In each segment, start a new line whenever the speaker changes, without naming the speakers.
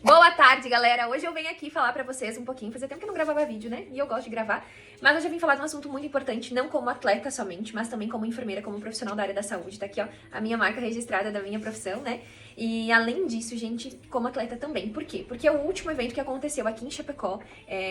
Boa tarde, galera! Hoje eu venho aqui falar pra vocês um pouquinho, fazia tempo que eu não gravava vídeo, né? E eu gosto de gravar, mas hoje eu vim falar de um assunto muito importante, não como atleta somente, mas também como enfermeira, como profissional da área da saúde. Tá aqui, ó, a minha marca registrada da minha profissão, né? E além disso, gente, como atleta também. Por quê? Porque é o último evento que aconteceu aqui em Chapecó,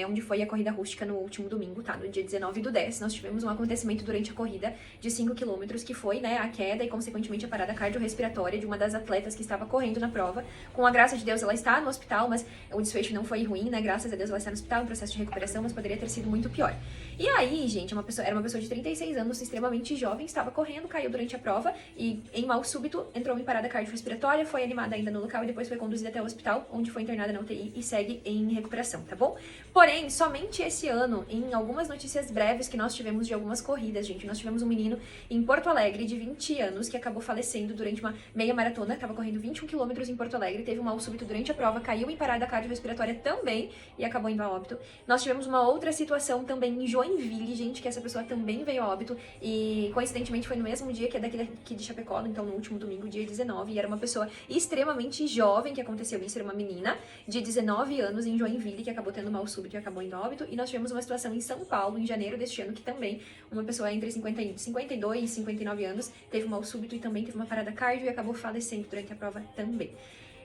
onde foi a corrida rústica no último domingo, tá? No dia 19/10, nós tivemos um acontecimento durante a corrida de 5 km, que foi, né, a queda e, consequentemente, a parada cardiorrespiratória de uma das atletas que estava correndo na prova. Com a graça de Deus, ela está no hospital, mas o desfecho não foi ruim, né? Graças a Deus ela está no hospital, em processo de recuperação, mas poderia ter sido muito pior. E aí, gente, era uma pessoa de 36 anos, extremamente jovem, estava correndo, caiu durante a prova e, em mal súbito, entrou em parada cardiorrespiratória, foi animada ainda no local e depois foi conduzida até o hospital, onde foi internada na UTI e segue em recuperação, tá bom? Porém, somente esse ano, em algumas notícias breves que nós tivemos de algumas corridas, gente, nós tivemos um menino em Porto Alegre de 20 anos que acabou falecendo durante uma meia maratona, estava correndo 21 km em Porto Alegre, teve um mal súbito durante a prova, caiu em parada cardiorrespiratória também e acabou indo a óbito. Nós tivemos uma outra situação também em Joinville, gente, que essa pessoa também veio a óbito e coincidentemente foi no mesmo dia que é daqui de Chapecó, então no último domingo, dia 19, e era uma pessoa extremamente jovem que aconteceu isso, era uma menina de 19 anos em Joinville que acabou tendo mal súbito e acabou indo a óbito. E nós tivemos uma situação em São Paulo, em janeiro deste ano, que também uma pessoa entre 52 e 59 anos teve um mal súbito e também teve uma parada cardio e acabou falecendo durante a prova também.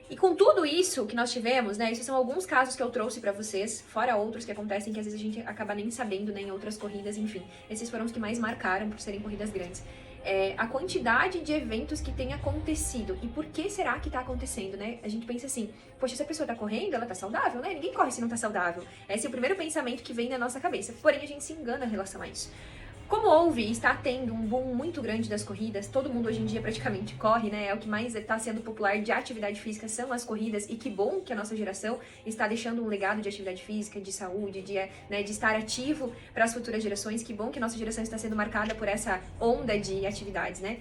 E com tudo isso que nós tivemos, né, esses são alguns casos que eu trouxe pra vocês, fora outros que acontecem que às vezes a gente acaba nem sabendo, né, em outras corridas, enfim. Esses foram os que mais marcaram por serem corridas grandes. A quantidade de eventos que tem acontecido. E por que será que tá acontecendo, né? A gente pensa assim, poxa, se a pessoa tá correndo, ela tá saudável, né? Ninguém corre se não tá saudável. Esse é o primeiro pensamento que vem na nossa cabeça. Porém, a gente se engana em relação a isso. Como houve e está tendo um boom muito grande das corridas, todo mundo hoje em dia praticamente corre, né? É o que mais está sendo popular de atividade física são as corridas, e que bom que a nossa geração está deixando um legado de atividade física, de saúde, de estar ativo para as futuras gerações. Que bom que a nossa geração está sendo marcada por essa onda de atividades, né?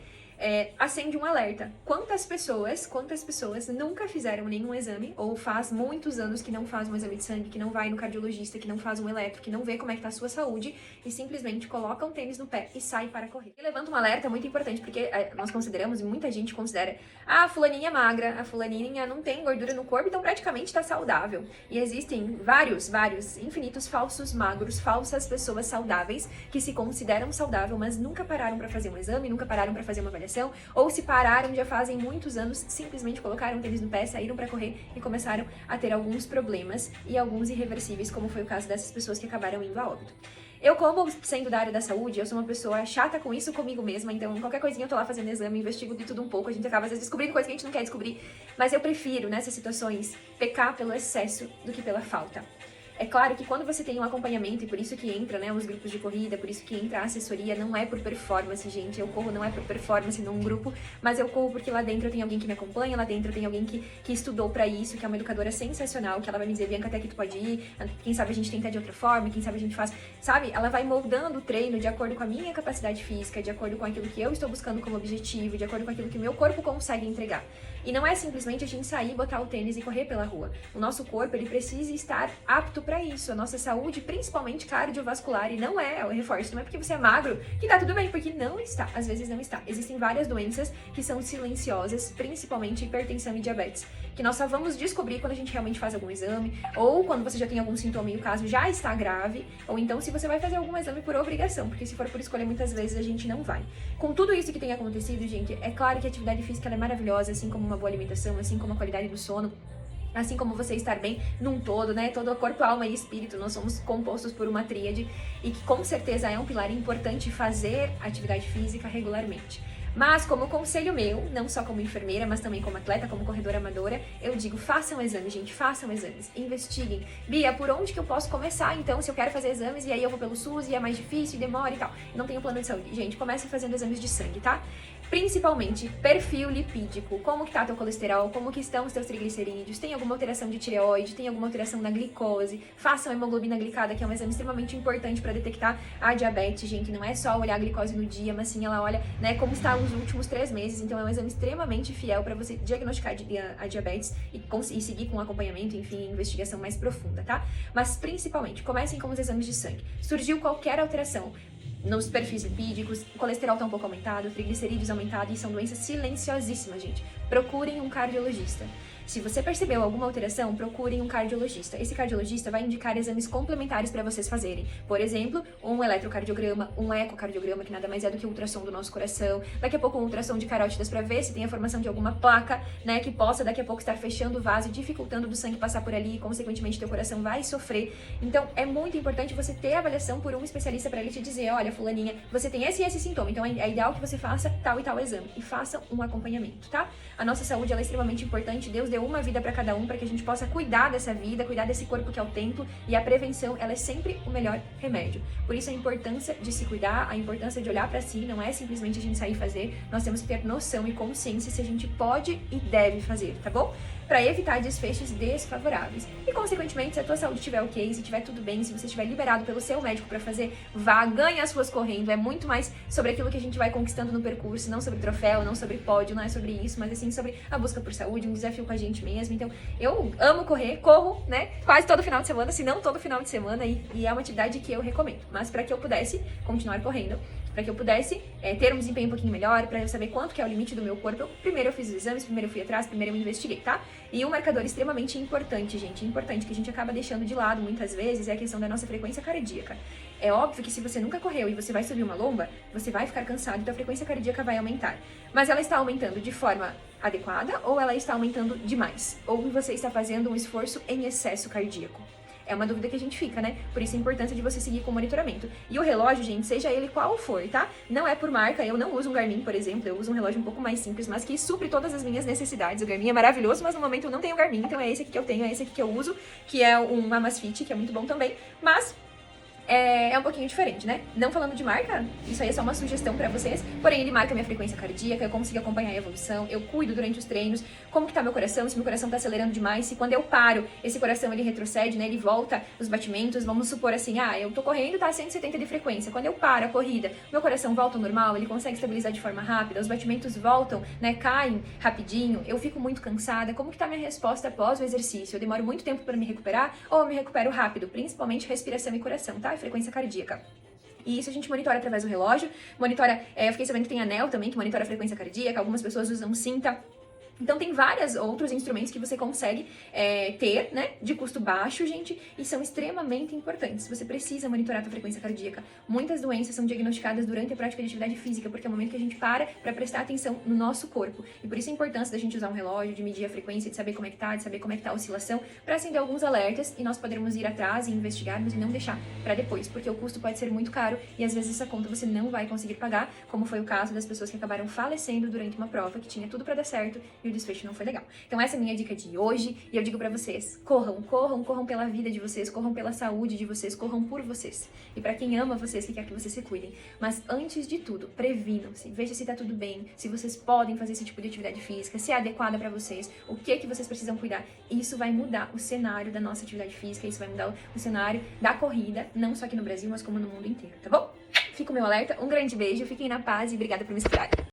Acende um alerta. Quantas pessoas nunca fizeram nenhum exame, ou faz muitos anos que não faz um exame de sangue, que não vai no cardiologista, que não faz um eletro, que não vê como é que tá a sua saúde e simplesmente coloca um tênis no pé e sai para correr. E levanta um alerta muito importante, porque nós consideramos, e muita gente considera, a fulaninha é magra, a fulaninha não tem gordura no corpo, então praticamente tá saudável. E existem vários, infinitos falsos magros, falsas pessoas saudáveis que se consideram saudável, mas nunca pararam para fazer um exame, nunca pararam para fazer uma avaliação, ou se pararam já fazem muitos anos, simplesmente colocaram tênis no pé, saíram para correr e começaram a ter alguns problemas e alguns irreversíveis, como foi o caso dessas pessoas que acabaram indo a óbito. Eu, como sendo da área da saúde, eu sou uma pessoa chata com isso comigo mesma, então qualquer coisinha eu tô lá fazendo exame, investigo de tudo um pouco, a gente acaba às vezes descobrindo coisas que a gente não quer descobrir, mas eu prefiro, nessas situações, pecar pelo excesso do que pela falta. É claro que quando você tem um acompanhamento, e por isso que entra, né, os grupos de corrida, por isso que entra a assessoria, não é por performance, gente. Eu corro não é por performance num grupo, mas eu corro porque lá dentro tem alguém que me acompanha, lá dentro tem alguém que estudou pra isso, que é uma educadora sensacional, que ela vai me dizer, Bianca, até que tu pode ir, quem sabe a gente tenta de outra forma, quem sabe a gente faz, sabe? Ela vai moldando o treino de acordo com a minha capacidade física, de acordo com aquilo que eu estou buscando como objetivo, de acordo com aquilo que o meu corpo consegue entregar. E não é simplesmente a gente sair, botar o tênis e correr pela rua. O nosso corpo, ele precisa estar apto para isso. A nossa saúde, principalmente cardiovascular, e não é, eu reforço, não é porque você é magro que tá tudo bem, porque não está. Às vezes não está. Existem várias doenças que são silenciosas, principalmente hipertensão e diabetes, que nós só vamos descobrir quando a gente realmente faz algum exame, ou quando você já tem algum sintoma e o caso já está grave, ou então se você vai fazer algum exame por obrigação, porque se for por escolha, muitas vezes a gente não vai. Com tudo isso que tem acontecido, gente, é claro que a atividade física ela é maravilhosa, assim como uma boa alimentação, assim como a qualidade do sono, assim como você estar bem num todo, né? Todo corpo, alma e espírito, nós somos compostos por uma tríade e que com certeza é um pilar importante fazer atividade física regularmente. Mas como conselho meu, não só como enfermeira, mas também como atleta, como corredora amadora, eu digo, façam exames, gente, façam exames, investiguem. Bia, por onde que eu posso começar, então, se eu quero fazer exames e aí eu vou pelo SUS e é mais difícil, demora e tal, não tenho plano de saúde? Gente, comece fazendo exames de sangue, tá? Principalmente perfil lipídico, como que tá teu colesterol, como que estão os teus triglicerídeos, tem alguma alteração de tireoide, tem alguma alteração na glicose, façam a hemoglobina glicada, que é um exame extremamente importante para detectar a diabetes, gente, não é só olhar a glicose no dia, mas sim ela olha, né, como está os últimos 3 meses, então é um exame extremamente fiel para você diagnosticar a diabetes e seguir com acompanhamento, enfim, investigação mais profunda, tá? Mas principalmente, comecem com os exames de sangue. Surgiu qualquer alteração nos perfis lipídicos, o colesterol está um pouco aumentado, triglicerídeos aumentado, e são doenças silenciosíssimas, gente. Procurem um cardiologista. Se você percebeu alguma alteração, procurem um cardiologista. Esse cardiologista vai indicar exames complementares para vocês fazerem. Por exemplo, um eletrocardiograma, um ecocardiograma, que nada mais é do que o ultrassom do nosso coração. Daqui a pouco um ultrassom de carótidas para ver se tem a formação de alguma placa, né, que possa daqui a pouco estar fechando o vaso e dificultando do sangue passar por ali e, consequentemente, teu coração vai sofrer. Então, é muito importante você ter a avaliação por um especialista para ele te dizer, olha, fulaninha, você tem esse e esse sintoma, então é ideal que você faça tal e tal exame. E faça um acompanhamento, tá? A nossa saúde, ela é extremamente importante. Deus deu uma vida para cada um, para que a gente possa cuidar dessa vida, cuidar desse corpo que é o templo, e a prevenção, ela é sempre o melhor remédio. Por isso a importância de se cuidar, a importância de olhar para si, não é simplesmente a gente sair e fazer, nós temos que ter noção e consciência se a gente pode e deve fazer, tá bom? Para evitar desfechos desfavoráveis. E, consequentemente, se a tua saúde estiver ok, se estiver tudo bem, se você estiver liberado pelo seu médico para fazer, vá, ganhe as suas correndo. É muito mais sobre aquilo que a gente vai conquistando no percurso, não sobre troféu, não sobre pódio, não é sobre isso, mas assim, sobre a busca por saúde, um desafio com a gente mesmo. Então, eu amo correr, corro, né, quase todo final de semana, se não todo final de semana, e é uma atividade que eu recomendo. Mas para que eu pudesse continuar correndo, para que eu pudesse ter um desempenho um pouquinho melhor, para eu saber quanto que é o limite do meu corpo, primeiro eu fiz os exames, primeiro eu fui atrás, primeiro eu me investiguei, tá? E um marcador extremamente importante, gente, importante, que a gente acaba deixando de lado muitas vezes, é a questão da nossa frequência cardíaca. É óbvio que se você nunca correu e você vai subir uma lomba, você vai ficar cansado e a frequência cardíaca vai aumentar. Mas ela está aumentando de forma adequada ou ela está aumentando demais? Ou você está fazendo um esforço em excesso cardíaco? É uma dúvida que a gente fica, né? Por isso a importância de você seguir com o monitoramento. E o relógio, gente, seja ele qual for, tá? Não é por marca, eu não uso um Garmin, por exemplo, eu uso um relógio um pouco mais simples, mas que supre todas as minhas necessidades. O Garmin é maravilhoso, mas no momento eu não tenho Garmin, então é esse aqui que eu tenho, é esse aqui que eu uso, que é um Amazfit, que é muito bom também, mas é um pouquinho diferente, né? Não falando de marca, isso aí é só uma sugestão pra vocês, porém ele marca minha frequência cardíaca, eu consigo acompanhar a evolução, eu cuido durante os treinos, como que tá meu coração, se meu coração tá acelerando demais, se quando eu paro, esse coração ele retrocede, né, ele volta os batimentos, vamos supor assim, eu tô correndo, tá 170 de frequência, quando eu paro a corrida, meu coração volta ao normal, ele consegue estabilizar de forma rápida, os batimentos voltam, né, caem rapidinho, eu fico muito cansada, como que tá minha resposta após o exercício, eu demoro muito tempo pra me recuperar ou eu me recupero rápido, principalmente respiração e coração, tá? Frequência cardíaca. E isso a gente monitora através do relógio, monitora, eu fiquei sabendo que tem anel também, que monitora a frequência cardíaca, algumas pessoas usam cinta. Então tem vários outros instrumentos que você consegue ter, né, de custo baixo, gente, e são extremamente importantes. Você precisa monitorar a sua frequência cardíaca. Muitas doenças são diagnosticadas durante a prática de atividade física, porque é o momento que a gente para prestar atenção no nosso corpo. E por isso a importância da gente usar um relógio, de medir a frequência, de saber como é que tá, de saber como é que tá a oscilação, para acender alguns alertas e nós podermos ir atrás e investigarmos e não deixar para depois, porque o custo pode ser muito caro e às vezes essa conta você não vai conseguir pagar, como foi o caso das pessoas que acabaram falecendo durante uma prova que tinha tudo para dar certo e o desfecho não foi legal. Então essa é a minha dica de hoje e eu digo pra vocês, corram pela vida de vocês, corram pela saúde de vocês, corram por vocês. E pra quem ama vocês, que quer que vocês se cuidem. Mas antes de tudo, previnam-se, veja se tá tudo bem, se vocês podem fazer esse tipo de atividade física, se é adequada pra vocês, o que vocês precisam cuidar. Isso vai mudar o cenário da nossa atividade física, isso vai mudar o cenário da corrida, não só aqui no Brasil, mas como no mundo inteiro, tá bom? Fica o meu alerta, um grande beijo, fiquem na paz e obrigada por me escutarem.